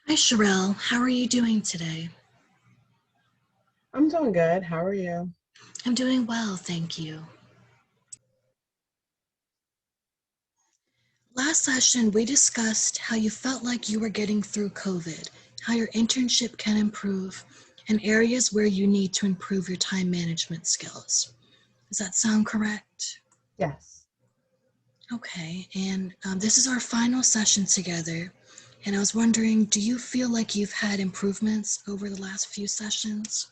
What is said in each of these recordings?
Hi, Sherelle. How are you doing today? I'm doing good. How are you? I'm doing well, thank you. Last session, we discussed how you felt like you were getting through COVID, how your internship can improve, and areas where you need to improve your time management skills. Does that sound correct? Yes. Okay, and this is our final session together. And I was wondering, do you feel like you've had improvements over the last few sessions?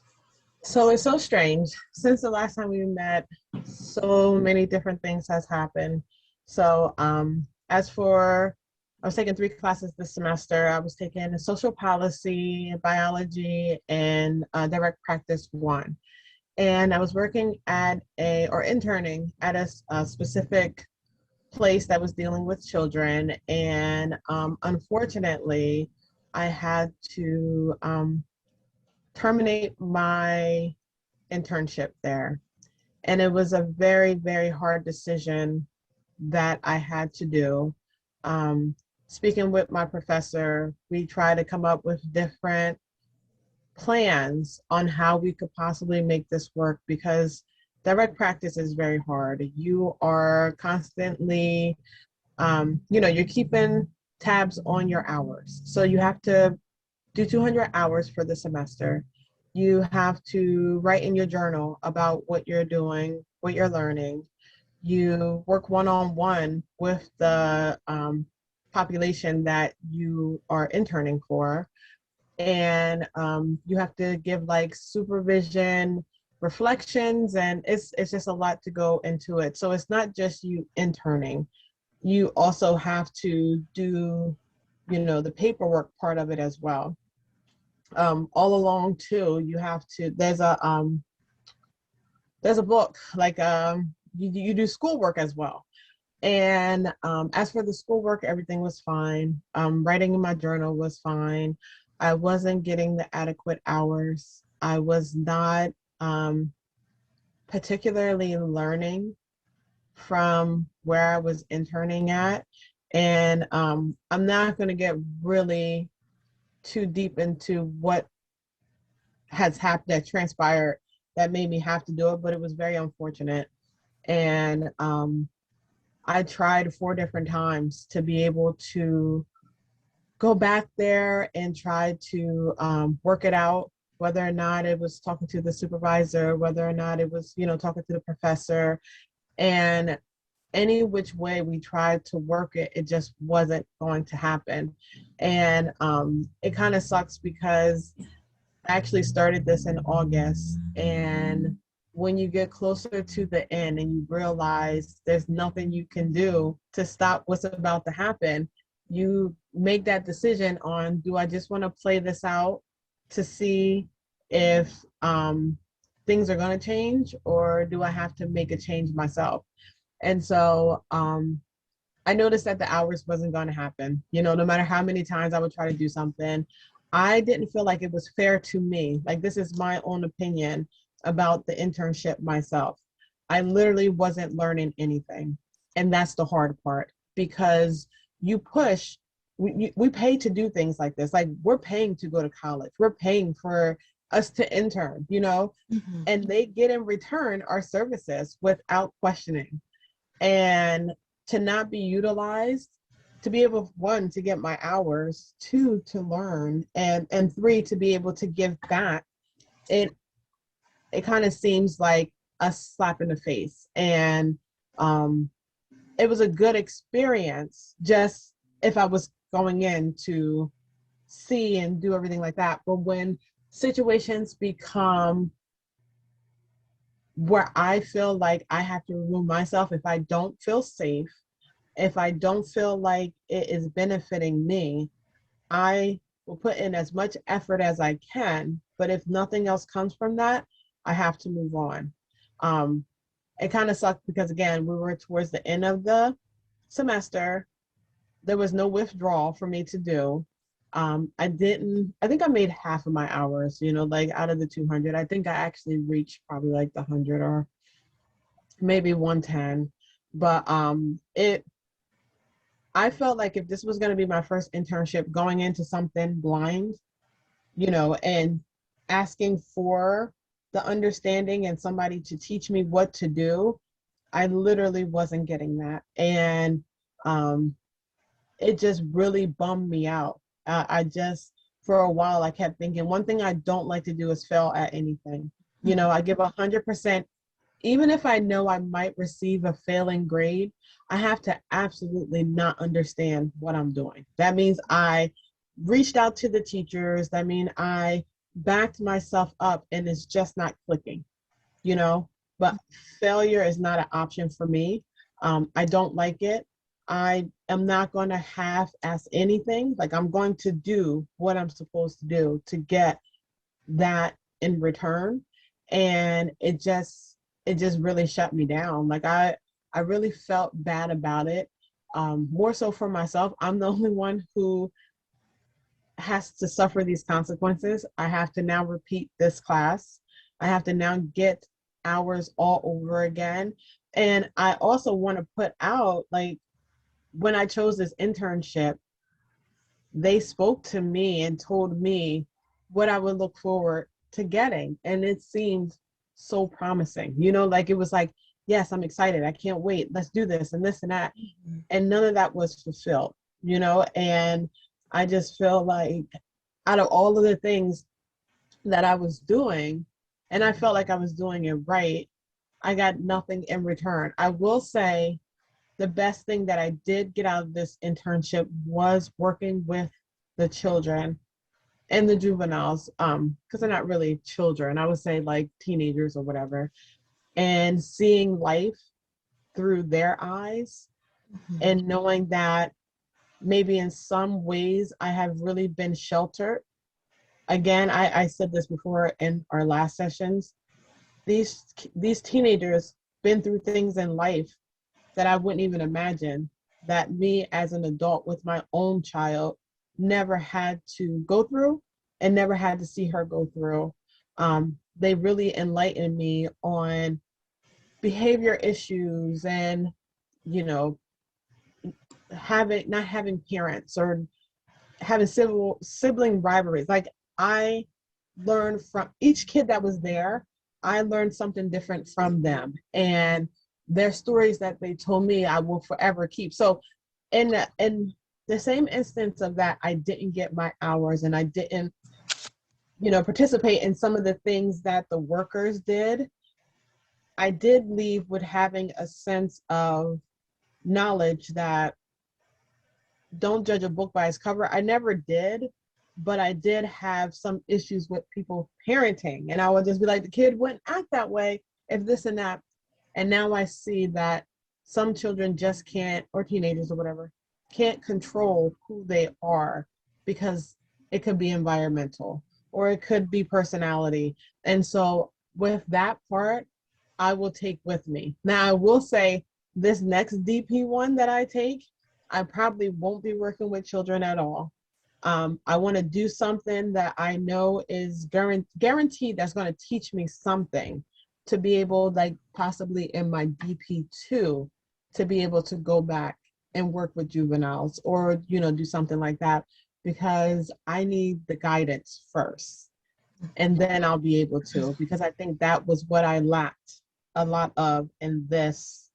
So it's so strange. Since the last time we met, so many different things has happened. As for, I was taking 3 classes this semester. I was taking social policy, biology, and direct practice one. And I was working at or interning at a specific place that was dealing with children. And unfortunately, I had to terminate my internship there. And it was a very, very hard decision that I had to do. Um, Speaking with my professor, we tried to come up with different plans on how we could possibly make this work because direct practice is very hard. You are constantly, you're keeping tabs on your hours. So you have to do 200 hours for the semester. You have to write in your journal about what you're doing, what you're learning. You work one-on-one with the population that you are interning for. And you have to give like supervision reflections, and it's just a lot to go into it. So it's not just you interning. You also have to do, the paperwork part of it as well. All along too, you have to, there's a book like you do schoolwork as well. And as for the schoolwork, everything was fine. Writing in my journal was fine. I wasn't getting the adequate hours. I was not um, particularly learning from where I was interning at. And I'm not going to get really too deep into what has happened, that transpired, that made me have to do it, but it was very unfortunate. And I tried 4 different times to be able to go back there and try to work it out, whether or not it was talking to the supervisor, whether or not it was, talking to the professor. And any which way we tried to work it, it just wasn't going to happen. And it kind of sucks because I actually started this in August. And when you get closer to the end and you realize there's nothing you can do to stop what's about to happen, you make that decision on, do I just want to play this out to see if things are going to change, or do I have to make a change myself? And so I noticed that the hours wasn't going to happen. No matter how many times I would try to do something, I didn't feel like it was fair to me. Like, this is my own opinion about the internship myself. I literally wasn't learning anything. And that's the hard part because you push, we pay to do things like this. Like, we're paying to go to college, we're paying for us to intern, Mhm. and they get in return our services without questioning. And to not be utilized, to be able, one, to get my hours, two, to learn, and three, to be able to give back, it it kind of seems like a slap in the face. And um it was a good experience just if I was going in to see and do everything like that. But when situations become where I feel like I have to remove myself if I don't feel safe, if I don't feel like it is benefiting me, I will put in as much effort as I can. But if nothing else comes from that, I have to move on. Um, it kind of sucked because, again, we were towards the end of the semester. There was no withdrawal for me to do. I think I made half of my hours, like out of the 200. I think I actually reached probably like the 100 or maybe 110. But I felt like if this was going to be my first internship, going into something blind, and asking for the understanding and somebody to teach me what to do, I literally wasn't getting that. And um, it just really bummed me out. I just, for a while, I kept thinking, one thing I don't like to do is fail at anything. I give 100%. Even if I know I might receive a failing grade, I have to absolutely not understand what I'm doing. That means I reached out to the teachers. That means I backed myself up and it's just not clicking, you know? But failure is not an option for me. I don't like it. I am not going to half-ass anything. Like, I'm going to do what I'm supposed to do to get that in return. And it just really shut me down. Like, I really felt bad about it. More so for myself. I'm the only one who has to suffer these consequences. I have to now repeat this class. I have to now get hours all over again. And I also want to put out, like, when I chose this internship, they spoke to me and told me what I would look forward to getting. And it seemed so promising. Like, it was like, yes, I'm excited. I can't wait. Let's do this and this and that. And none of that was fulfilled, and I just feel like out of all of the things that I was doing, and I felt like I was doing it right, I got nothing in return. I will say the best thing that I did get out of this internship was working with the children and the juveniles, because they're not really children. I would say like teenagers or whatever, and seeing life through their eyes and knowing that maybe in some ways I have really been sheltered. Again, I said this before in our last sessions. These teenagers been through things in life that I wouldn't even imagine that me as an adult with my own child never had to go through and never had to see her go through. They really enlightened me on behavior issues and, you know, not having parents or having sibling rivalries. Like, I learned from each kid that was there, I learned something different from them. And their stories that they told me, I will forever keep. So in the same instance of that, I didn't get my hours and I didn't, participate in some of the things that the workers did. I did leave with having a sense of knowledge that don't judge a book by its cover. I never did, but I did have some issues with people parenting. And I would just be like, the kid wouldn't act that way if this and that. And now I see that some children just can't, or teenagers or whatever, can't control who they are because it could be environmental or it could be personality. And so with that part, I will take with me. Now, I will say this next DP one that I take, I probably won't be working with children at all. I want to do something that I know is guaranteed that's going to teach me something to be able, like possibly in my DP2, to be able to go back and work with juveniles or, do something like that, because I need the guidance first. And then I'll be able to, because I think that was what I lacked a lot of in this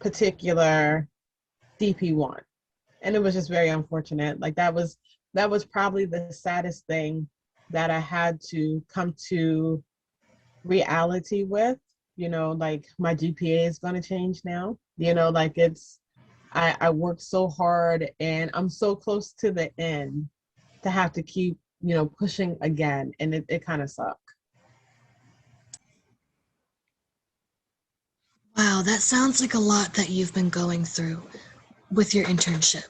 particular DP1. And it was just very unfortunate. Like, that was probably the saddest thing that I had to come to reality with. Like, my GPA is going to change now. Like, I worked so hard and I'm so close to the end to have to keep, pushing again. And it kind of sucked. Wow, that sounds like a lot that you've been going through with your internship.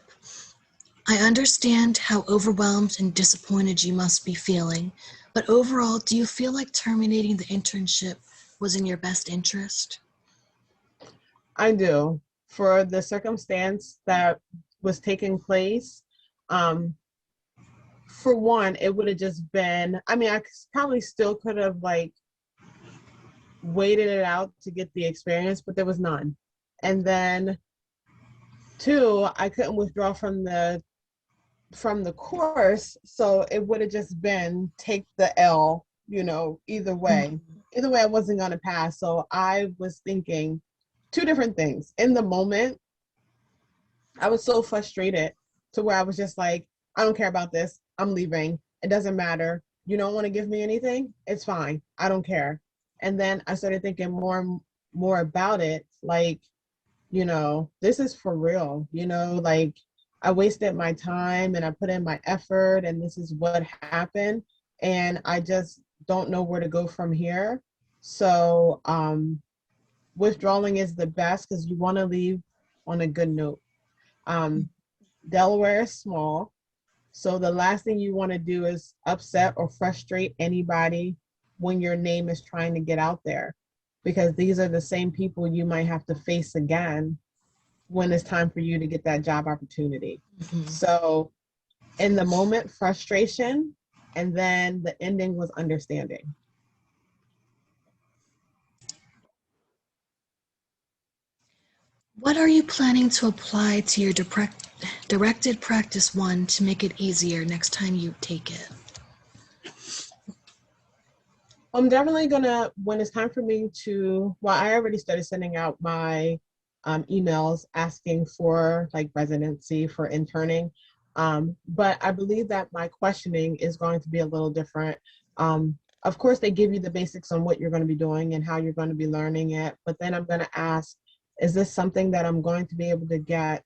I understand how overwhelmed and disappointed you must be feeling, but overall, do you feel like terminating the internship was in your best interest? I do. For the circumstance that was taking place, for one, it would have just been, I mean, I probably still could have like waited it out to get the experience, but there was none. And then Two, I couldn't withdraw from the course, so it would have just been take the L, either way. Mhm. Either way, I wasn't gonna pass. So I was thinking two different things. In the moment, I was so frustrated to where I was just like, I don't care about this. I'm leaving. It doesn't matter. You don't want to give me anything? It's fine. I don't care. And then I started thinking more and more about it. Like, this is for real. Like I wasted my time and I put in my effort, and this is what happened. And I just don't know where to go from here. So, withdrawing is the best because you want to leave on a good note. Um, Delaware is small. So the last thing you want to do is upset or frustrate anybody when your name is trying to get out there, because these are the same people you might have to face again when it's time for you to get that job opportunity. Mhm. So in the moment, frustration, and then the ending was understanding. What are you planning to apply to your directed practice one to make it easier next time you take it? I'm definitely gonna, when it's time for me to, well, I already started sending out my emails asking for like residency for interning. But I believe that my questioning is going to be a little different. Of course, they give you the basics on what you're going to be doing and how you're going to be learning it. But then I'm going to ask, is this something that I'm going to be able to get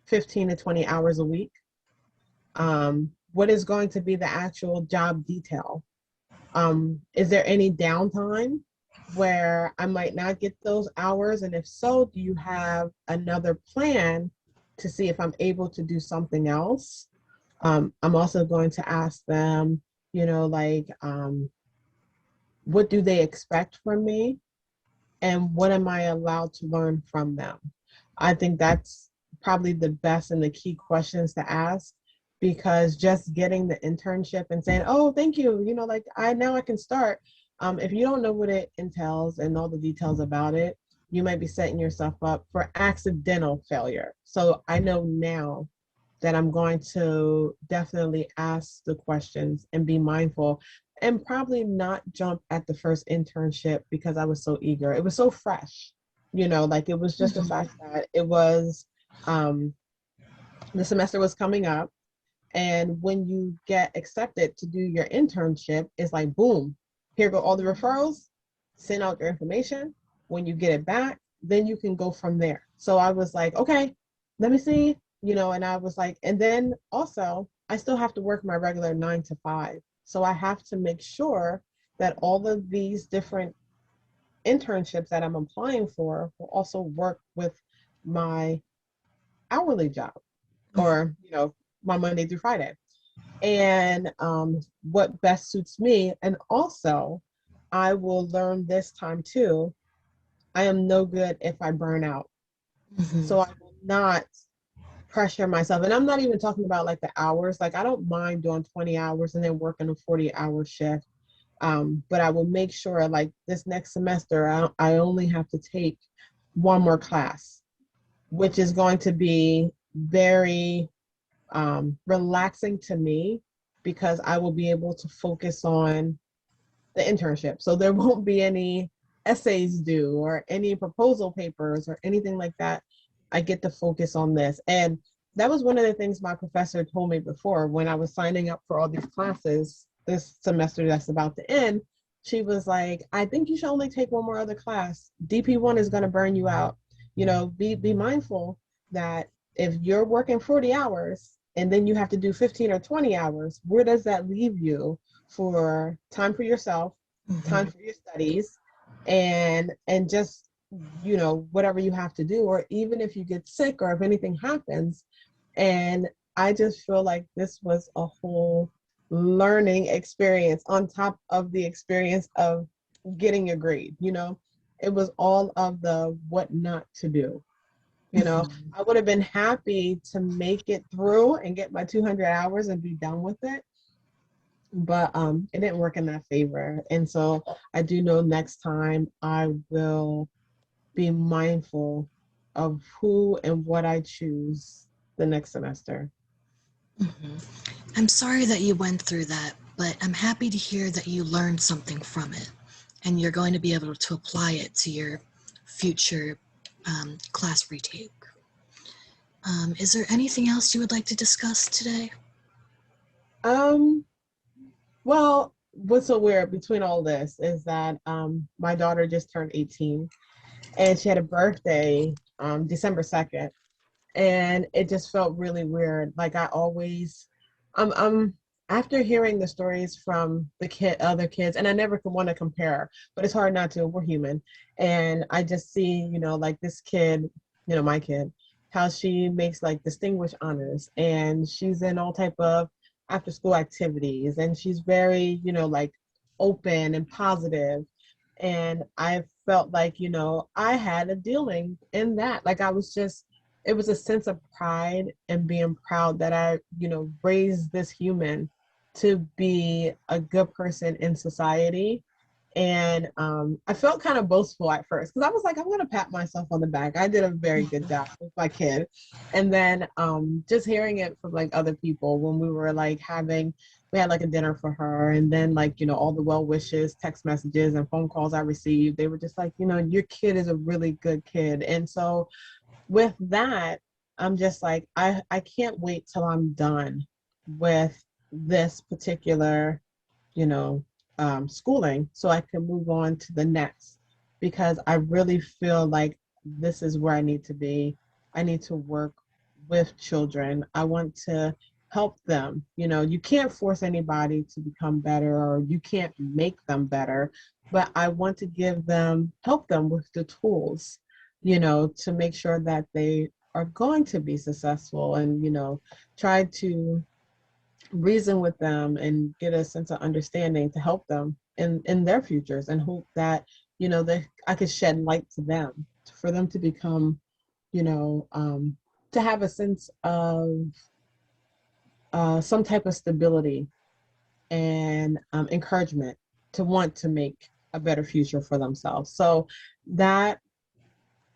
15 to 20 hours a week? What is going to be the actual job detail? Is there any downtime where I might not get those hours? And if so, do you have another plan to see if I'm able to do something else? I'm also going to ask them, like, what do they expect from me? And what am I allowed to learn from them? I think that's probably the best and the key questions to ask, because just getting the internship and saying, "Oh, thank you," like I can start. If you don't know what it entails and all the details about it, you might be setting yourself up for accidental failure. So I know now that I'm going to definitely ask the questions and be mindful, and probably not jump at the first internship because I was so eager. It was so fresh, like it was just the Mhm. fact that it was um, the semester was coming up. And when you get accepted to do your internship, it's like, boom, here go all the referrals, send out your information. When you get it back, then you can go from there. So I was like, okay, let me see, and I was like, and then also, I still have to work my regular 9 to 5. So I have to make sure that all of these different internships that I'm applying for will also work with my hourly job, or, my Monday through Friday, and what best suits me. And also, I will learn this time too. I am no good if I burn out. Mhm. So I will not pressure myself. And I'm not even talking about like the hours. Like I don't mind doing 20 hours and then working a 40-hour shift. But I will make sure like this next semester, I only have to take one more class, which is going to be very relaxing to me, because I will be able to focus on the internship. So there won't be any essays due or any proposal papers or anything like that. I get to focus on this. And that was one of the things my professor told me before when I was signing up for all these classes this semester that's about to end. She was like, I think you should only take one more other class. DP1 is going to burn you out. Be mindful that if you're working 40 hours and then you have to do 15 or 20 hours, where does that leave you for time for yourself, time Mhm. for your studies, and just whatever you have to do, or even if you get sick or if anything happens. And I just feel like this was a whole learning experience on top of the experience of getting a grade. It was all of the what not to do. Mhm. I would have been happy to make it through and get my 200 hours and be done with it, but it didn't work in that favor. And so I do know next time I will be mindful of who and what I choose the next semester. Mhm. I'm sorry that you went through that, but I'm happy to hear that you learned something from it and you're going to be able to apply it to your future class retake. Is there anything else you would like to discuss today? Um, well, what's so weird between all this is that my daughter just turned 18 and she had a birthday December 2nd, and it just felt really weird. Like I always, I'm after hearing the stories from the other kids, and I never could want to compare, but it's hard not to. We're human, and I just see, like this kid, my kid, how she makes like distinguished honors, and she's in all type of after school activities, and she's very, like open and positive, and I felt like, I had a dealing in that. Like I was just it was a sense of pride and being proud that I, raised this human to be a good person in society. And I felt kind of boastful at first because I was like, I'm going to pat myself on the back. I did a very good job with my kid. And then just hearing it from like other people when we were like we had like a dinner for her. And then like, all the well wishes, text messages, and phone calls I received, they were just like, your kid is a really good kid. And so with that, I'm just like, I can't wait till I'm done with this particular, you know, schooling so I can move on to the next because I really feel like this is where I need to be. I need to work with children. I want to help them. You can't force anybody to become better or you can't make them better, but I want to help them with the tools, to make sure that they are going to be successful and, try to reason with them and get a sense of understanding to help them in their futures and hope that, I could shed light to them for them to become, you know, um, to have a sense of some type of stability and encouragement to want to make a better future for themselves. So that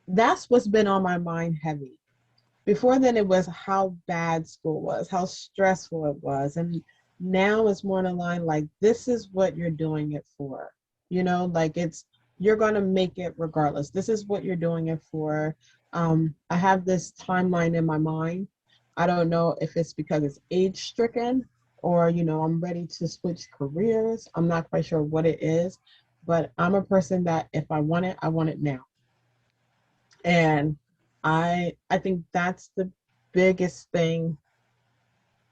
that's what's been on my mind heavy. Before then, it was how bad school was, how stressful it was. And now it's more in a line like, this is what you're doing it for. Like you're going to make it regardless. This is what you're doing it for. I have this timeline in my mind. I don't know if it's because it's age stricken or, I'm ready to switch careers. I'm not quite sure what it is, but I'm a person that if I want it now. And I think that's the biggest thing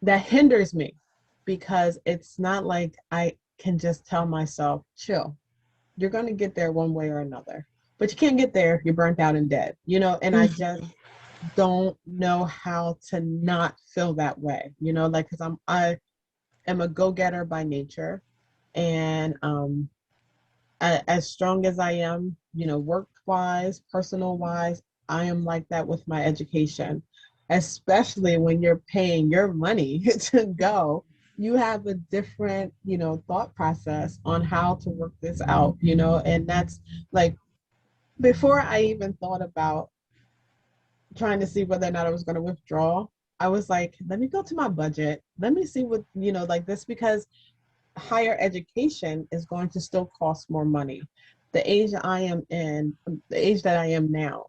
that hinders me because it's not like I can just tell myself, chill, you're going to get there one way or another. But you can't get there, you're burnt out and dead, and I just Mhm. don't know how to not feel that way, like because I am a go-getter by nature, and as strong as I am, work wise, personal wise, I am like that with my education, especially when you're paying your money to go. You have a different, thought process on how to work this out, and that's like before I even thought about trying to see whether or not I was going to withdraw. I was like, let me go to my budget. Let me see what, like this, because higher education is going to still cost more money. The age I am in, the age that I am now,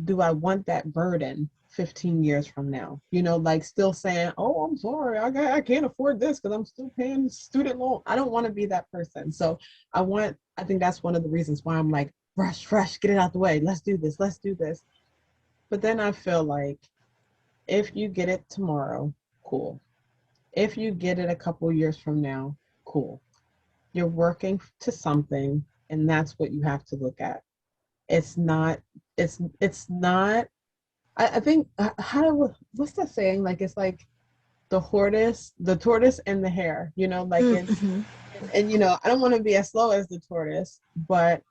do I want that burden 15 years from now? Like still saying, oh, I'm sorry, I can't afford this because I'm still paying student loan. I don't want to be that person. So I think that's one of the reasons why I'm like, rush, get it out the way. Let's do this, let's do this. But then I feel like if you get it tomorrow, cool. If you get it a couple years from now, cool. You're working to something, and that's what you have to look at. It's not, it's not, I think, what's that saying? Like, it's like the tortoise and the hare, like Mhm. and I don't want to be as slow as the tortoise, but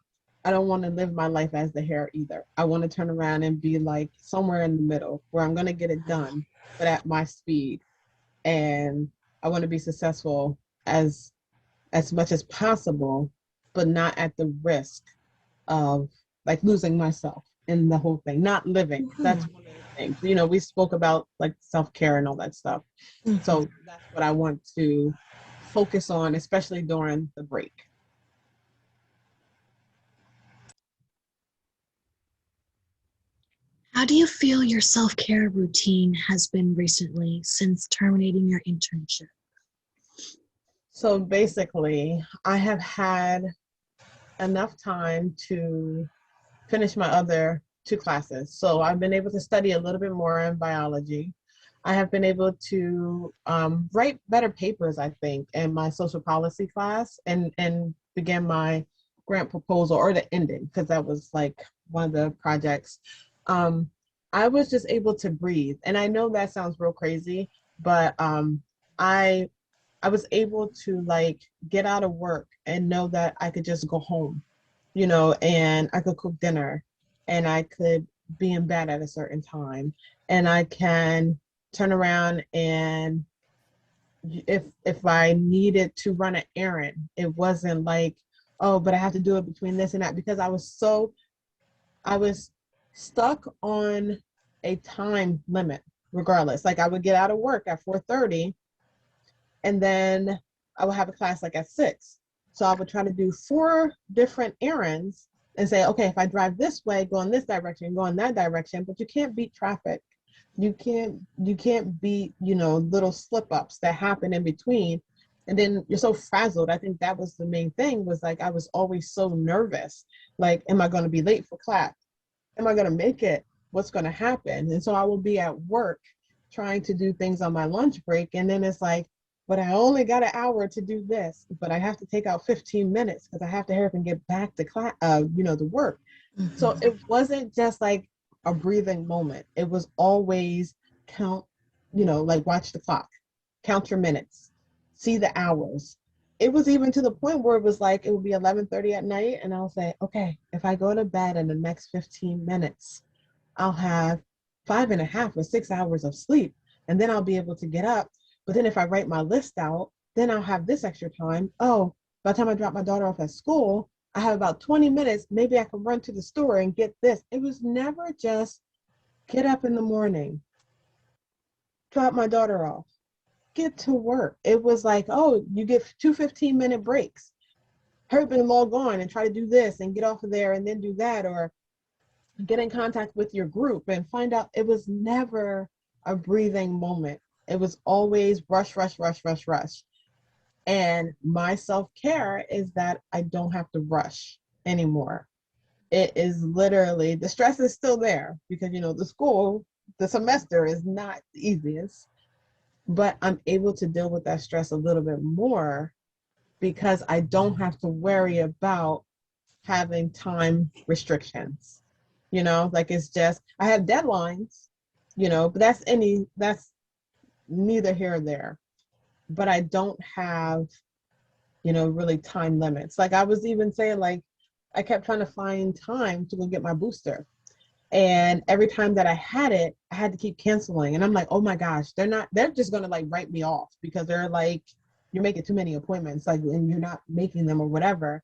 I don't want to live my life as the hare either. I want to turn around and be like somewhere in the middle where I'm going to get it done, but at my speed. And I want to be successful as as much as possible, but not at the risk of like losing myself. in the whole thing, not living. That's Mhm. one of the things. You know, we spoke about like self-care and all that stuff. Mhm. So that's what I want to focus on, especially during the break. How do you feel your self-care routine has been recently since terminating your internship? So basically, I have had enough time to finish my other two classes. So I've been able to study a little bit more in biology. I have been able to write better papers, I think, in my social policy class and begin my grant proposal or the ending, because that was like one of the projects. Um, I was just able to breathe. And I know that sounds real crazy, but I I was able to like get out of work and know that I could just go home, you know, and I could cook dinner and I could be in bed at a certain time and I can turn around and if I needed to run an errand, it wasn't like, oh, but I have to do it between this and that because I was stuck on a time limit regardless. Like I would get out of work at 4:30 and then I would have a class like at 6. So I would try to do 4 different errands and say, okay, if I drive this way, go in this direction, go in that direction, but you can't beat traffic. You can't beat, you know, little slip ups that happen in between. And then you're so frazzled. I think that was the main thing was like I was always so nervous. Like, am I going to be late for class? Am I going to make it? What's going to happen? And so I will be at work trying to do things on my lunch break. And then it's like, but I only got an hour to do this, but I have to take out 15 minutes because I have to hurry up and get back to class, to work. So Mhm. it wasn't just like a breathing moment. It was always count, like watch the clock, count your minutes, see the hours. It was even to the point where it was like it would be 11:30 at night, and I'll say, okay, if I go to bed in the next 15 minutes, I'll have 5.5 or 6 hours of sleep, and then I'll be able to get up. But then if I write my list out, then I'll have this extra time. Oh, by the time I drop my daughter off at school, I have about 20 minutes. Maybe I can run to the store and get this. It was never just get up in the morning, drop my daughter off, get to work. It was like, oh, you get 2 15-minute breaks. Hurry up and log on and try to do this and get off of there and then do that, or get in contact with your group and find out. It was never a breathing moment. It was always rush, rush, rush, rush, rush. And my self care is that I don't have to rush anymore. It is literally, the stress is still there because, the semester is not the easiest, but I'm able to deal with that stress a little bit more because I don't have to worry about having time restrictions. Like it's just, I have deadlines, but that's neither here or there. But I don't have, really time limits. Like I was even saying, like, I kept trying to find time to go get my booster. And every time that I had it, I had to keep canceling. And I'm like, oh my gosh, they're just gonna like write me off because they're like, you're making too many appointments, like, and you're not making them or whatever.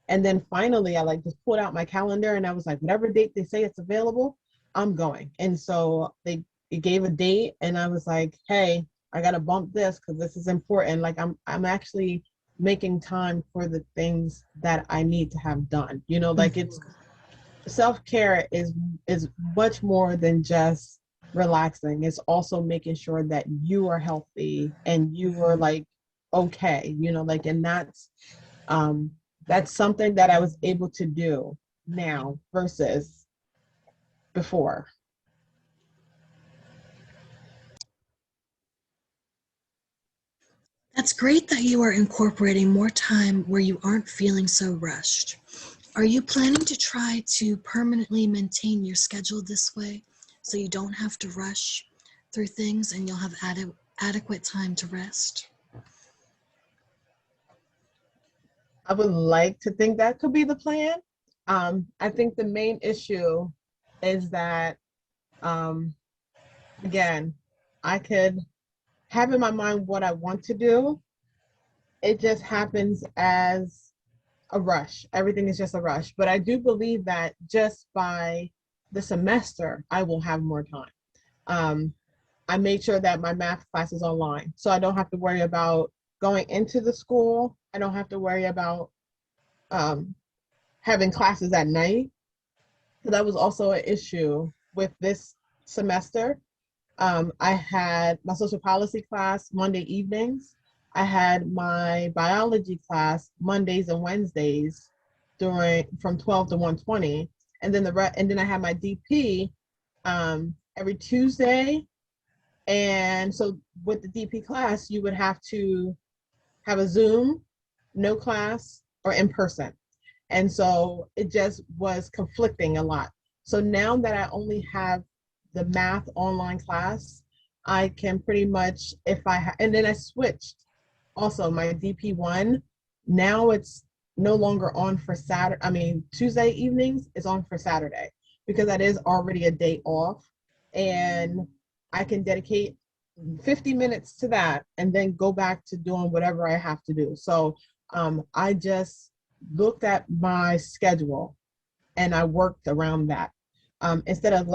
And then finally, I like just pulled out my calendar and I was like, whatever date they say it's available, I'm going. And so it gave a date, and I was like, hey, I gotta bump this because this is important. Like I'm actually making time for the things that I need to have done. Like it's Mhm. self-care is much more than just relaxing. It's also making sure that you are healthy and you are like okay, like, and um that's something that I was able to do now versus before. That's great that you are incorporating more time where you aren't feeling so rushed. Are you planning to try to permanently maintain your schedule this way so you don't have to rush through things and you'll have adequate time to rest? I would like to think that could be the plan. I think the main issue is that, um, again, I could have in my mind what I want to do. It just happens as a rush. Everything is just a rush. But I do believe that just by the semester, I will have more time. Um, I made sure that my math class is online, so I don't have to worry about going into the school. I don't have to worry about um, having classes at night. So that was also an issue with this semester. I had my social policy class Monday evenings. I had my biology class Mondays and Wednesdays during from 12 to 1:20. And then I had my DP every Tuesday. And so with the DP class, you would have to have a Zoom, no class, or in person. And so it just was conflicting a lot. So now that I only have the math online class, I can pretty much, and then I switched also my DP1. Now it's no longer on for Saturday. I mean, Tuesday evenings is on for Saturday because that is already a day off. And I can dedicate 50 minutes to that and then go back to doing whatever I have to do. So I just looked at my schedule and I worked around that. Instead of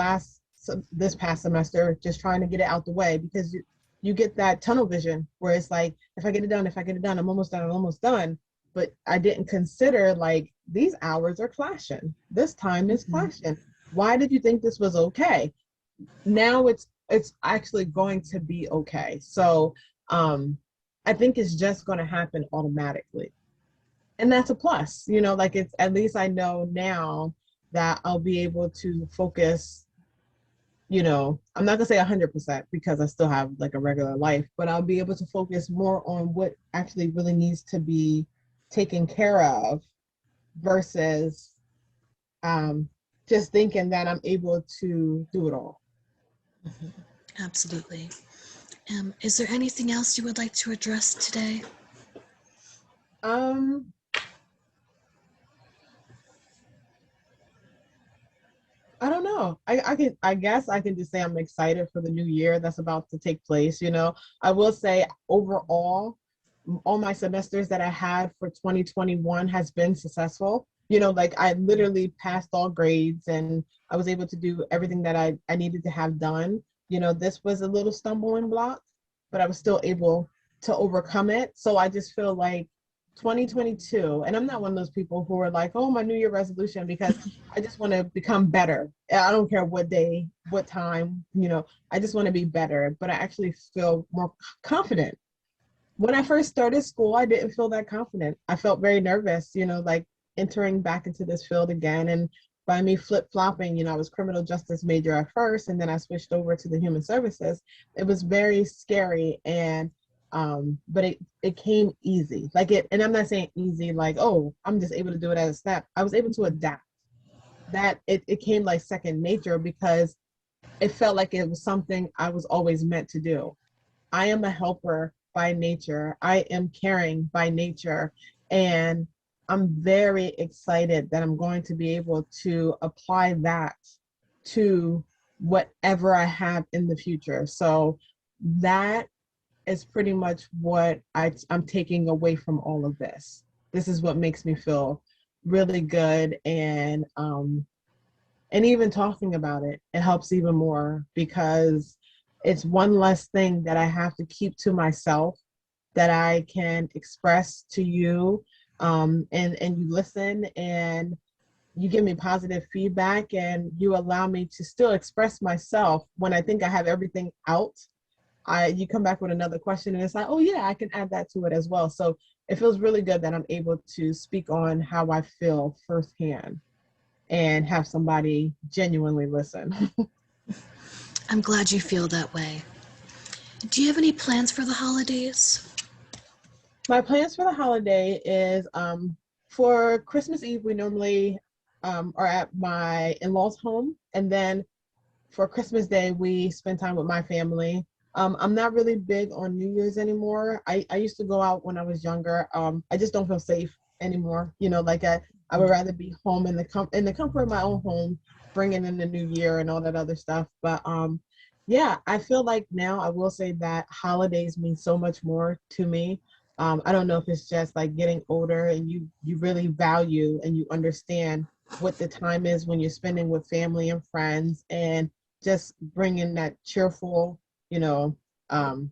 this past semester, just trying to get it out the way because you get that tunnel vision where it's like, if I get it done, if I get it done, I'm almost done, I'm almost done. But I didn't consider like these hours are clashing. This time is clashing. Why did you think this was okay? Now it's actually going to be okay. So I think it's just going to happen automatically. And that's a plus, like it's at least I know now that I'll be able to focus, I'm not gonna say 100% because I still have like a regular life, but I'll be able to focus more on what actually really needs to be taken care of versus um, just thinking that I'm able to do it all. Absolutely. Is there anything else you would like to address today? Um, I don't know. I guess I can just say I'm excited for the new year that's about to take place. I will say overall, all my semesters that I had for 2021 has been successful. Like I literally passed all grades and I was able to do everything that I needed to have done. This was a little stumbling block, but I was still able to overcome it. So I just feel like 2022, and I'm not one of those people who are like, oh, my New Year resolution, because I just want to become better. I don't care what day, what time, I just want to be better. But I actually feel more confident. When I first started school, I didn't feel that confident. I felt very nervous, like entering back into this field again. And by me flip-flopping, I was criminal justice major at first, and then I switched over to the human services. It was very scary, and but it came easy. And I'm not saying easy like, oh, I'm just able to do it as a step. I was able to adapt. That it came like second nature because it felt like it was something I was always meant to do. I am a helper by nature. I am caring by nature. And I'm very excited that I'm going to be able to apply that to whatever I have in the future. So that is pretty much what I'm taking away from all of this. This is what makes me feel really good. And even talking about it, it helps even more because it's one less thing that I have to keep to myself that I can express to you. And you listen and you give me positive feedback and you allow me to still express myself when I think I have everything out. You come back with another question and it's like, oh yeah, I can add that to it as well. So it feels really good that I'm able to speak on how I feel firsthand and have somebody genuinely listen. I'm glad you feel that way. Do you have any plans for the holidays? My plans for the holiday is for Christmas Eve, we normally are at my in-laws' home. And then for Christmas Day, we spend time with my family. I'm not really big on New Year's anymore. I used to go out when I was younger. I just don't feel safe anymore. Like I would rather be home in the comfort of my own home, bringing in the new year and all that other stuff. But yeah, I feel like now I will say that holidays mean so much more to me. I don't know if it's just like getting older and you really value and you understand what the time is when you're spending with family and friends, and just bringing that cheerful, you know, um,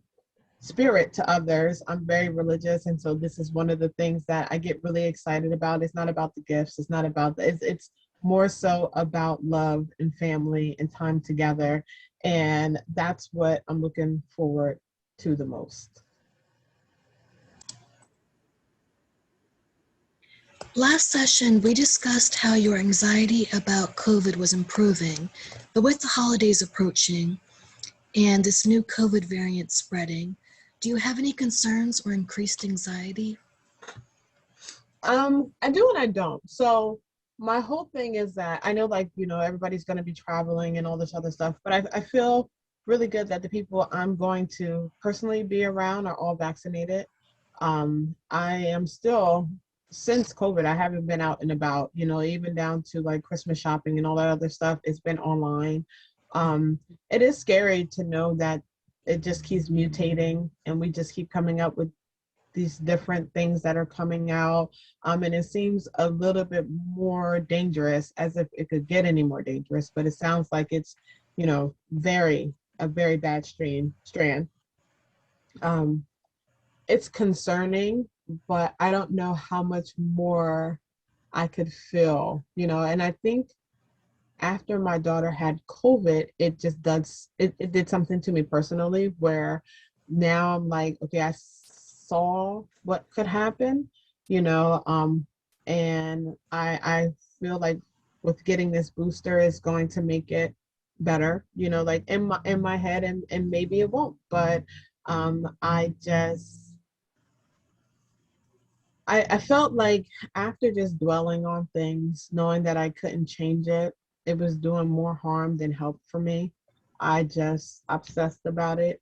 spirit to others. I'm very religious, and so this is one of the things that I get really excited about. It's not about the gifts. It's not about it's more so about love and family and time together, and that's what I'm looking forward to the most. Last session, we discussed how your anxiety about COVID was improving, but with the holidays approaching and this new COVID variant spreading, do you have any concerns or increased anxiety? I do and I don't. So my whole thing is that I know, like, everybody's going to be traveling and all this other stuff, but I feel really good that the people I'm going to personally be around are all vaccinated. I am still, since COVID, I haven't been out and about, even down to like Christmas shopping and all that other stuff. It's been online. It is scary to know that it just keeps mutating and we just keep coming up with these different things that are coming out. And it seems a little bit more dangerous, as if it could get any more dangerous, but it sounds like it's, a very bad strand. Um, it's concerning, but I don't know how much more I could feel, and I think after my daughter had COVID, it did something to me personally where now I'm like, okay, I saw what could happen, you know, um, and I feel like with getting this booster is going to make it better, like in my head, and maybe it won't, but I just I felt like after just dwelling on things, knowing that I couldn't change it, it was doing more harm than help for me. I just obsessed about it,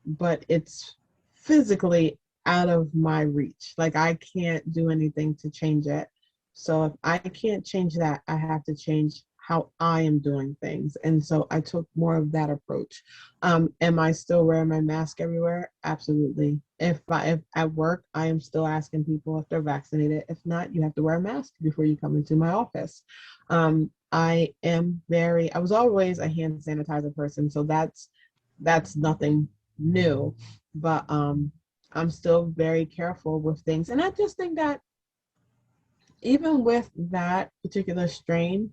but it's physically out of my reach. Like I can't do anything to change it. So if I can't change that, I have to change how I am doing things. And so I took more of that approach. Am I still wearing my mask everywhere? Absolutely. If at work, I am still asking people if they're vaccinated. If not, you have to wear a mask before you come into my office. I was always a hand sanitizer person, so that's nothing new, but I'm still very careful with things. And I just think that even with that particular strand,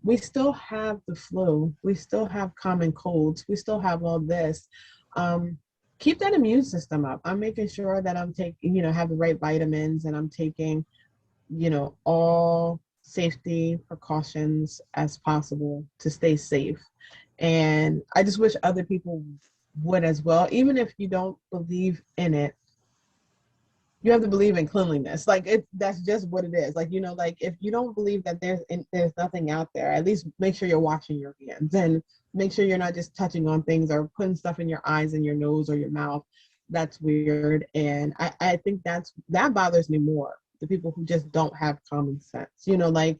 we still have the flu, we still have common colds, we still have all this. Um, Keep that immune system up. I'm making sure that I'm taking, have the right vitamins, and I'm taking, all safety precautions as possible to stay safe. And I just wish other people would as well. Even if you don't believe in it, you have to believe in cleanliness. Like that's just what it is. Like, like if you don't believe that there's nothing out there, at least make sure you're washing your hands, and make sure you're not just touching on things or putting stuff in your eyes and your nose or your mouth. That's weird. And I think that bothers me more. The people who just don't have common sense, like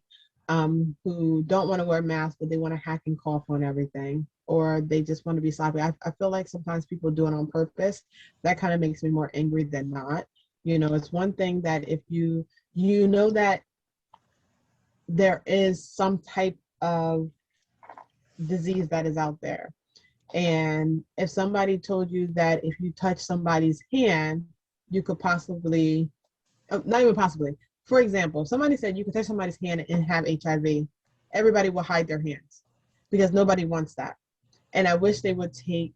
who don't want to wear masks, but they want to hack and cough on everything, or they just want to be sloppy. I feel like sometimes people do it on purpose. That kind of makes me more angry than not. It's one thing that if you know that there is some type of disease that is out there. And if somebody told you that if you touch somebody's hand, you could possibly, not even possibly, for example, somebody said you could touch somebody's hand and have HIV, everybody will hide their hands because nobody wants that. And I wish they would take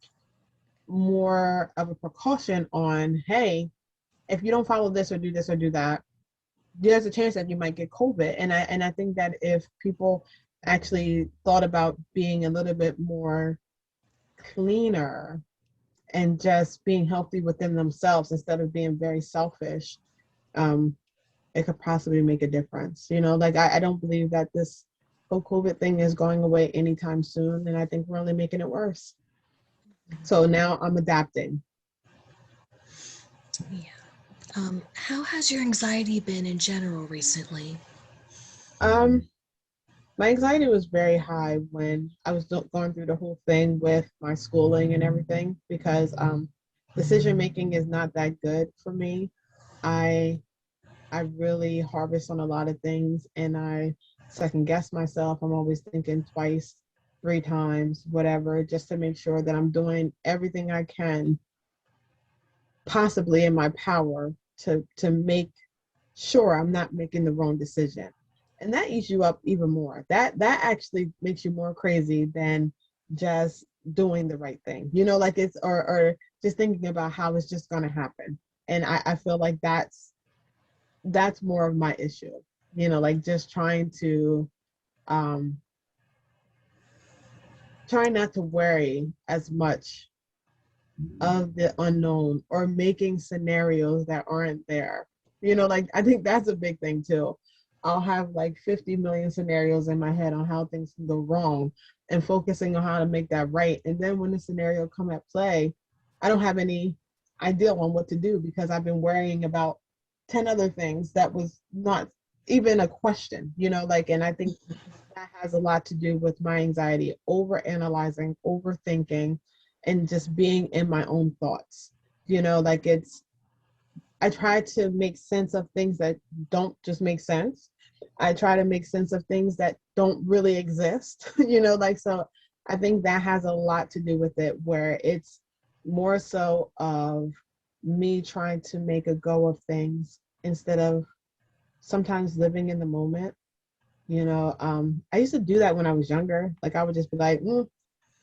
more of a precaution on, hey, if you don't follow this or do this or do that, there's a chance that you might get COVID. And I think that if people actually thought about being a little bit more cleaner and just being healthy within themselves instead of being very selfish, um, it could possibly make a difference. Like I don't believe that this whole COVID thing is going away anytime soon. And I think we're only making it worse. So now I'm adapting. Yeah. How has your anxiety been in general recently? Um, my anxiety was very high when I was going through the whole thing with my schooling and everything, because decision making is not that good for me. I I really harvest on a lot of things and I second guess myself. I'm always thinking twice, three times, whatever, just to make sure that I'm doing everything I can possibly in my power to make sure I'm not making the wrong decision. And that eats you up even more. That actually makes you more crazy than just doing the right thing. You know, like it's or just thinking about how it's just gonna happen. And I feel like that's more of my issue. You know, like just um trying not to worry as much of the unknown or making scenarios that aren't there. You know, like I think that's a big thing too. I'll have like 50 million scenarios in my head on how things can go wrong and focusing on how to make that right. And then when the scenario come at play, I don't have any idea on what to do because I've been worrying about 10 other things that was not even a question, you know, like, and I think that has a lot to do with my anxiety, over analyzing, overthinking, and just being in my own thoughts. You know, like I try to make sense of things that don't just make sense. I try to make sense of things that don't really exist, you know, like, so I think that has a lot to do with it, where it's more so of me trying to make a go of things instead of sometimes living in the moment. You know, I used to do that when I was younger. Like I would just be like,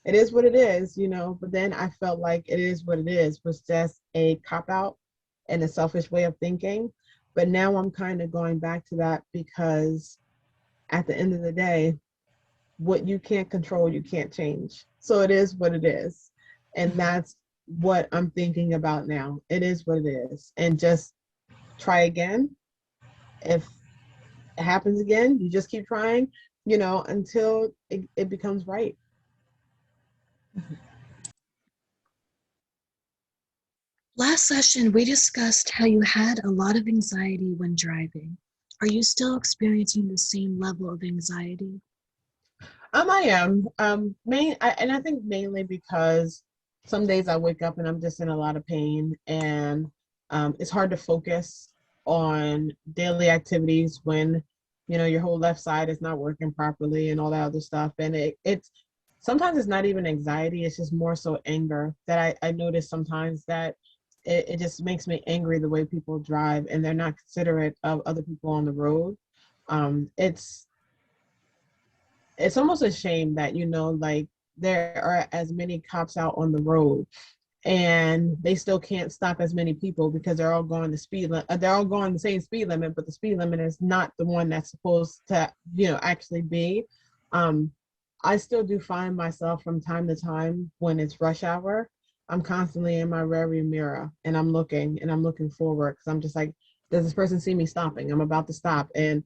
it is what it is, you know. But then I felt like it is what it is was just a cop out and a selfish way of thinking. But now I'm kind of going back to that because at the end of the day, what you can't control, you can't change. So it is what it is. And that's what I'm thinking about now. It is what it is. And just try again. If it happens again, you just keep trying, you know, until it becomes right. Last session, we discussed how you had a lot of anxiety when driving. Are you still experiencing the same level of anxiety? I am. And I think mainly because some days I wake up and I'm just in a lot of pain, and it's hard to focus on daily activities when you know your whole left side is not working properly and all that other stuff. And it's sometimes it's not even anxiety; it's just more so anger that I notice sometimes that it just makes me angry the way people drive and they're not considerate of other people on the road. It's almost a shame that you know like there are as many cops out on the road and they still can't stop as many people because they're all going the they're all going the same speed limit, but the speed limit is not the one that's supposed to you know actually be. um I still do find myself from time to time when it's rush hour, I'm constantly in my rearview mirror and I'm looking forward because I'm just like, does this person see me stopping? I'm about to stop. And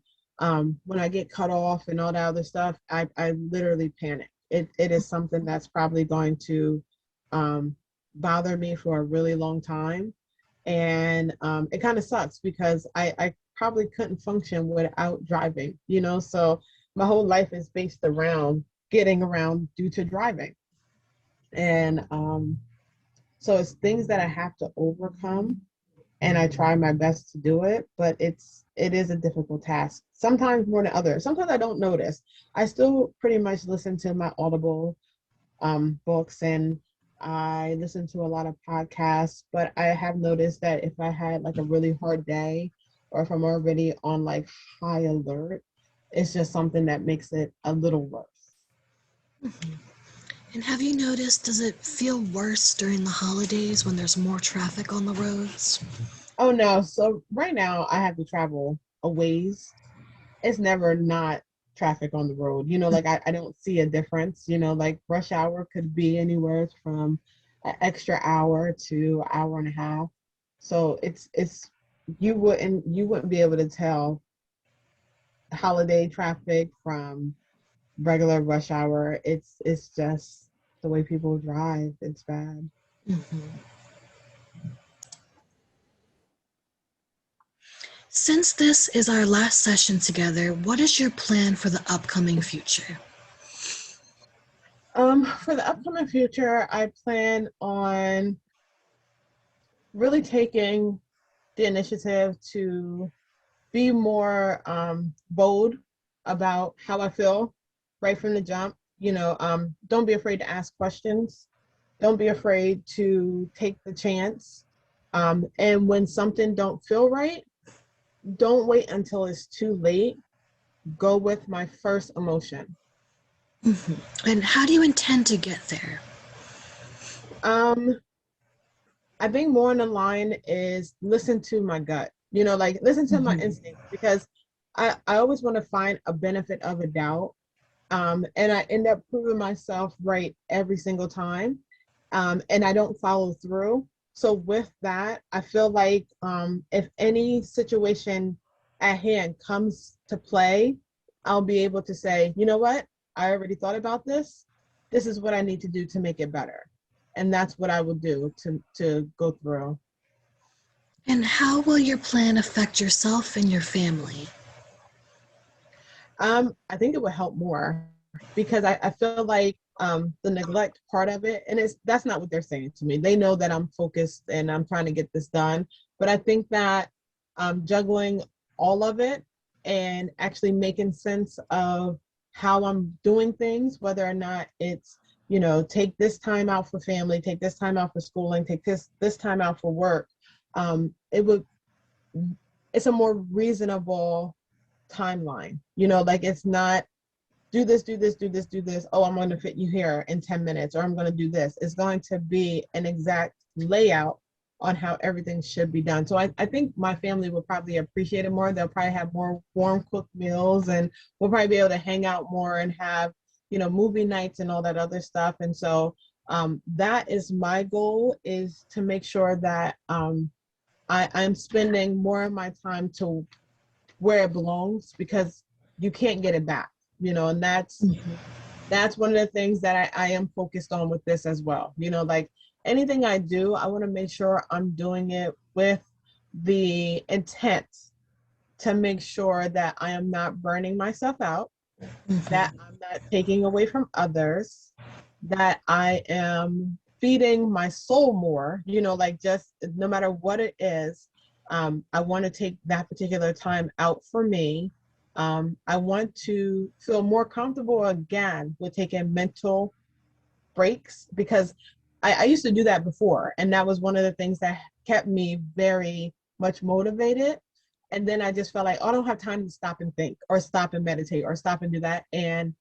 when I get cut off and all that other stuff, I literally panic. It is something that's probably going to um, bother me for a really long time. And it kind of sucks because I probably couldn't function without driving, you know? So my whole life is based around getting around due to driving. And so it's things that I have to overcome and I try my best to do it, but it is a difficult task. Sometimes more than others. Sometimes I don't notice. I still pretty much listen to my Audible books and I listen to a lot of podcasts, but I have noticed that if I had like a really hard day or if I'm already on like high alert, it's just something that makes it a little worse. And have you noticed, does it feel worse during the holidays when there's more traffic on the roads? Oh no, so right now I have to travel a ways. It's never not traffic on the road. You know, like I don't see a difference. You know, like rush hour could be anywhere from an extra hour to hour and a half. So it's you wouldn't be able to tell holiday traffic from regular rush hour. It's just the way people drive. It's bad. Mhm. Since this is our last session together, what is your plan for the upcoming future? For the upcoming future, I plan on really taking the initiative to be more bold about how I feel right from the jump. Don't be afraid to ask questions. Don't be afraid to take the chance. And when something don't feel right, don't wait until it's too late. Go with my first emotion. Mhm. And how do you intend to get there? Um, I think more in the line is listen to my gut, like listen to my Mhm. instincts because I always want to find a benefit of a doubt. And I end up proving myself right every single time. And I don't follow through. So with that, I feel like if any situation at hand comes to play, I'll be able to say, you know what? I already thought about this. This is what I need to do to make it better. And that's what I will do to go through. And how will your plan affect yourself and your family? I think it would help more because I feel like the neglect part of it, and that's not what they're saying to me. They know that I'm focused and I'm trying to get this done, but I think that juggling all of it and actually making sense of how I'm doing things, whether or not it's take this time out for family, take this time out for schooling, take this time out for work. It would it's a more reasonable timeline. Like it's not do this, do this, do this, do this. Oh, I'm going to fit you here in 10 minutes, or I'm going to do this. It's going to be an exact layout on how everything should be done. So I think my family will probably appreciate it more. They'll probably have more warm cooked meals and we'll probably be able to hang out more and have, movie nights and all that other stuff. And so that is my goal, is to make sure that I'm spending more of my time to where it belongs because you can't get it back, and Mhm. that's one of the things that I am focused on with this as well. Like anything I do, I want to make sure I'm doing it with the intent to make sure that I am not burning myself out, that Mhm. I'm not taking away from others, that I am feeding my soul more, like just no matter what it is, I want to take that particular time out for me. I want to feel more comfortable again with taking mental breaks because I used to do that before. And that was one of the things that kept me very much motivated. And then I just felt like, oh, I don't have time to stop and think or stop and meditate or stop and do that. And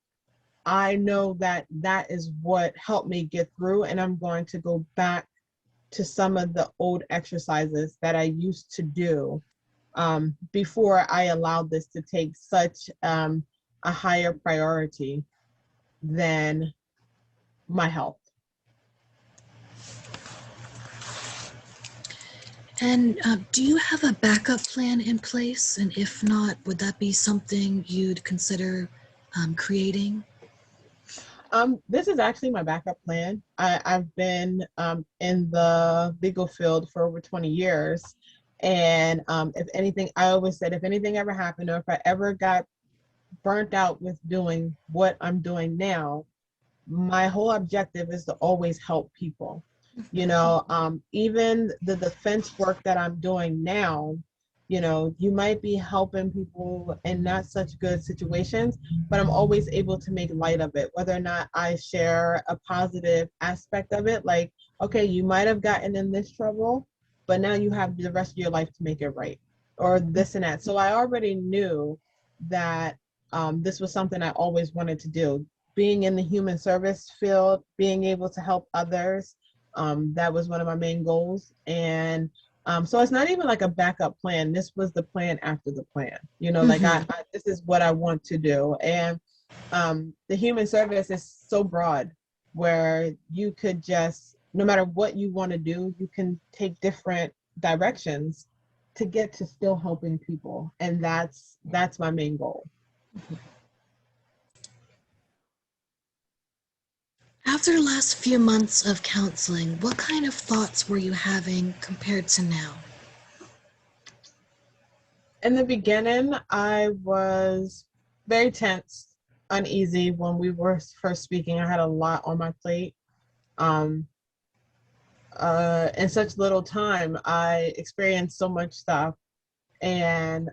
I know that that is what helped me get through. And I'm going to go back to some of the old exercises that I used to do before I allowed this to take such a higher priority than my health. And do you have a backup plan in place? And if not, would that be something you'd consider creating? This is actually my backup plan. I've been in the legal field for over 20 years. And if anything, I always said, if anything ever happened, or if I ever got burnt out with doing what I'm doing now, my whole objective is to always help people. Even the defense work that I'm doing now, you might be helping people in not such good situations, but I'm always able to make light of it, whether or not I share a positive aspect of it. Like, okay, you might have gotten in this trouble, but now you have the rest of your life to make it right, or this and that. So I already knew that this was something I always wanted to do. Being in the human service field, being able to help others, that was one of my main goals. And so it's not even like a backup plan. This was the plan after the plan. Like Hmm. this is what I want to do. And the human service is so broad where you could just, no matter what you want to do, you can take different directions to get to still helping people. And that's my main goal. After the last few months of counseling, what kind of thoughts were you having compared to now? In the beginning, I was very tense, uneasy when we were first speaking. I had a lot on my plate. Um, in such little time, I experienced so much stuff. And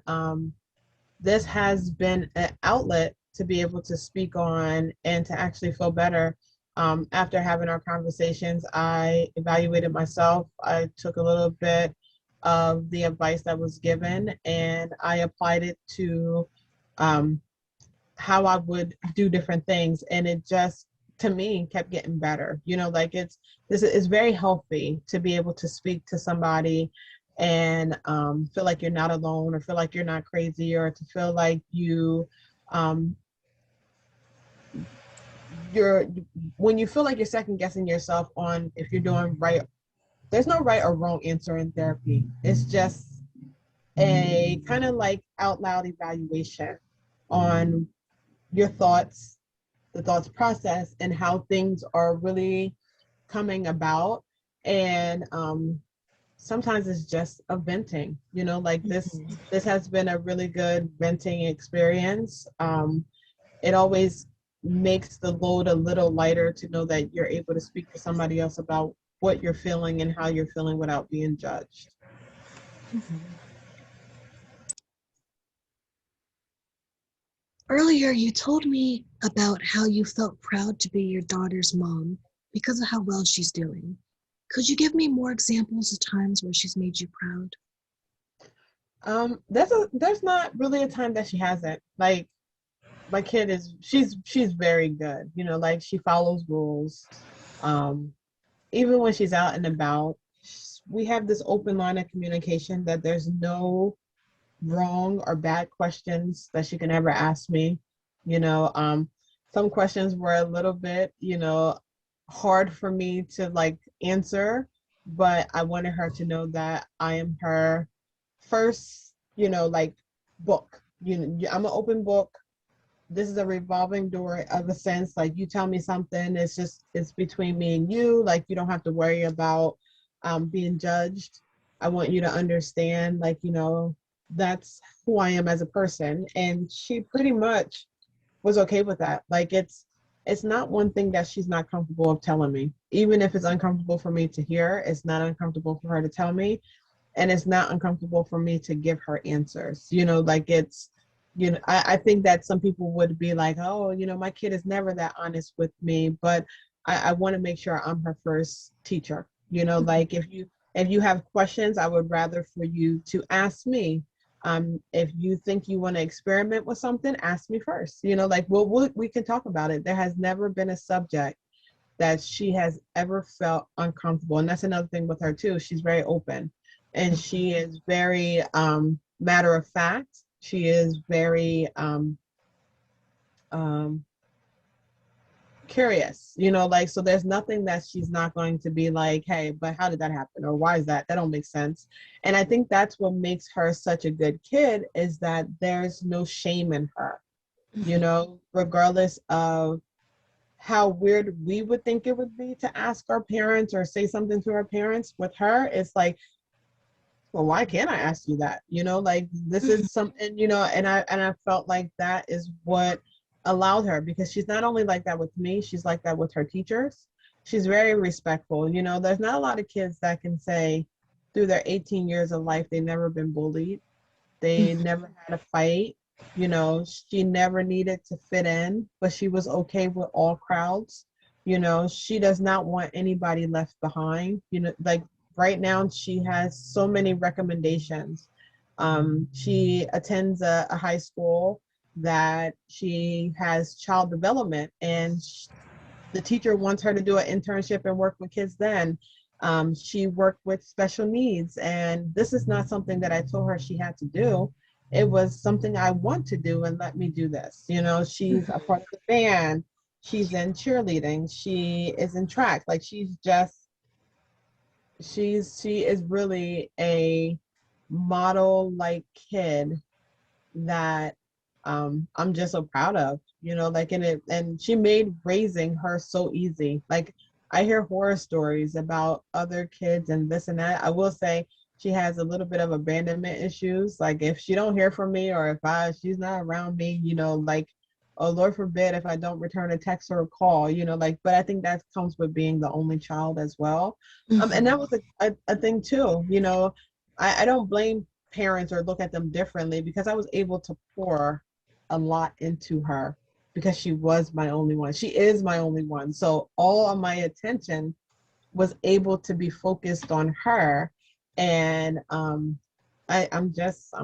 this has been an outlet to be able to speak on and to actually feel better. After having our conversations, I evaluated myself. I took a little bit of the advice that was given and I applied it to um, how I would do different things. And it just, to me, kept getting better. You know, like this is very healthy to be able to speak to somebody and feel like you're not alone or feel like you're not crazy or to feel like um, you're when you feel like you're second guessing yourself on if you're doing right. There's no right or wrong answer in therapy. It's just a kind of like out loud evaluation on your thoughts, the thoughts process, and how things are really coming about. And sometimes it's just a venting, you know, like Mhm. this has been a really good venting experience. It always makes the load a little lighter to know that you're able to speak to somebody else about what you're feeling and how you're feeling without being judged. Earlier, you told me about how you felt proud to be your daughter's mom because of how well she's doing. Could you give me more examples of times where she's made you proud? There's not really a time that she hasn't. Like my kid is she's very good. You know, like she follows rules. Um, Even when she's out and about, we have this open line of communication that there's no wrong or bad questions that she can ever ask me. You know, some questions were a little bit, hard for me to like answer, but I wanted her to know that I am her first, like book. I'm an open book. This is a revolving door of a sense. Like you tell me something, it's between me and you. Like you don't have to worry about being judged. I want you to understand, like, that's who I am as a person. And she pretty much was okay with that. Like it's not one thing that she's not comfortable of telling me. Even if it's uncomfortable for me to hear, it's not uncomfortable for her to tell me. And it's not uncomfortable for me to give her answers. Like I think that some people would be like, oh, my kid is never that honest with me, but I want to make sure I'm her first teacher. Like if you have questions, I would rather for you to ask me. If you think you want to experiment with something, ask me first. Like we can talk about it. There has never been a subject that she has ever felt uncomfortable. And that's another thing with her too. She's very open and she is very matter of fact. She is very um, curious, like, so there's nothing that she's not going to be like, hey, but how did that happen? Or why is that? That don't make sense. And I think that's what makes her such a good kid is that there's no shame in her, regardless of how weird we would think it would be to ask our parents or say something to our parents. With her, it's like, well, why can't I ask you that? Like this is something, and I felt like that is what allowed her because she's not only like that with me, she's like that with her teachers. She's very respectful. There's not a lot of kids that can say through their 18 years of life they've never been bullied. They never had a fight. She never needed to fit in, but she was okay with all crowds. She does not want anybody left behind. Like right now, she has so many recommendations. She attends a high school that she has child development, and the teacher wants her to do an internship and work with kids then. She worked with special needs, and this is not something that I told her she had to do. It was something I want to do, and let me do this. She's a part of the band. She's in cheerleading. She is in track. Like she is really a model like kid that I'm just so proud of, like and she made raising her so easy. Like I hear horror stories about other kids and this and that. I will say she has a little bit of abandonment issues. Like if she don't hear from me or if she's not around me, like oh Lord forbid if I don't return a text or a call, like but I think that comes with being the only child as well. And that was a thing too, I don't blame parents or look at them differently because I was able to pour a lot into her because she was my only one. She is my only one. So all of my attention was able to be focused on her. And I'm just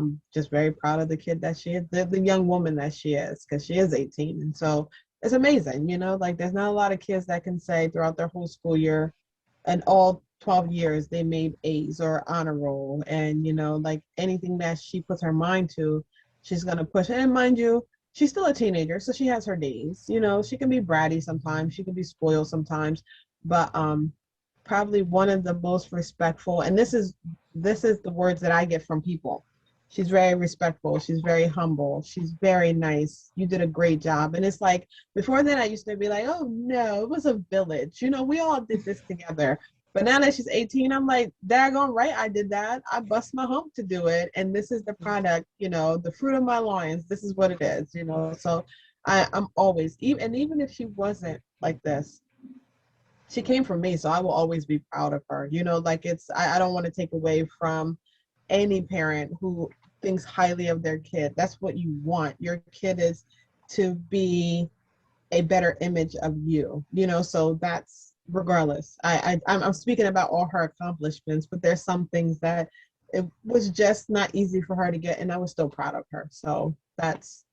very proud of the kid that she is, the young woman that she is, because she is 18. And so it's amazing, like there's not a lot of kids that can say throughout their whole school year and all 12 years they made A's or honor roll. And, like anything that she puts her mind to, she's going to push. And mind you, she's still a teenager, so she has her days. She can be bratty sometimes, she can be spoiled sometimes, but probably one of the most respectful, and this is the words that I get from people. She's very respectful, she's very humble, she's very nice. You did a great job. And it's like before then I used to be like, oh no, it was a village. We all did this together. But now that she's 18, I'm like, daggone right, I did that. I bust my hump to do it. And this is the product, the fruit of my loins. This is what it is. So I'm always, even if she wasn't like this, she came from me, so I will always be proud of her. Like I don't want to take away from any parent who thinks highly of their kid. That's what you want. Your kid is to be a better image of you, so that's regardless. I'm speaking about all her accomplishments, but there's some things that it was just not easy for her to get, and I was still proud of her. So that's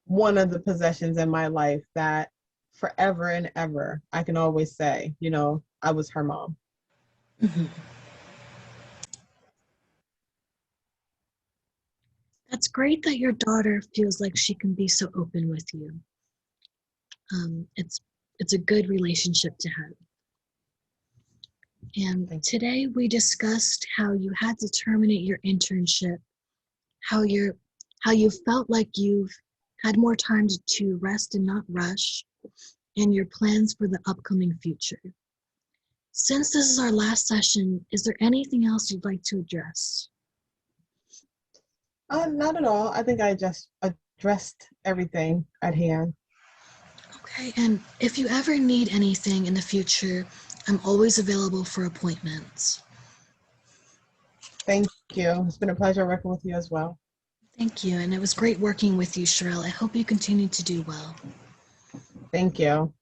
one of the possessions in my life that forever and ever I can always say, I was her mom. Mhm. That's great that your daughter feels like she can be so open with you. It's a good relationship to have. And today we discussed how you had to terminate your internship, how you felt like you've had more time to rest and not rush, and your plans for the upcoming future. Since this is our last session, is there anything else you'd like to address? Not at all. I think I just addressed everything at hand. Okay, and if you ever need anything in the future, I'm always available for appointments. Thank you. It's been a pleasure working with you as well. Thank you, and it was great working with you, Sherelle. I hope you continue to do well. Thank you.